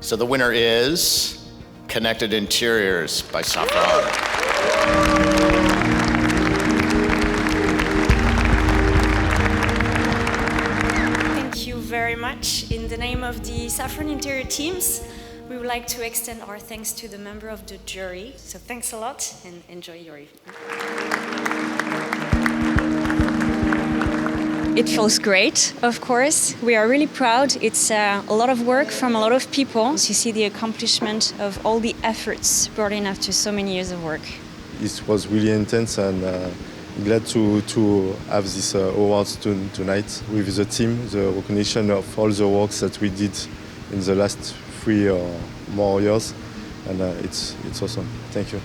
So the winner is Connected Interiors by Safran. Thank you very much. In the name of the Safran Interior teams, we would like to extend our thanks to the member of the jury. So thanks a lot and enjoy your evening. It feels great, of course. We are really proud. It's a lot of work from a lot of people. So you see the accomplishment of all the efforts brought in after so many years of work. It was really intense, and glad to have this awards tonight with the team, the recognition of all the works that we did in the last 3 or more years, and it's awesome. Thank you.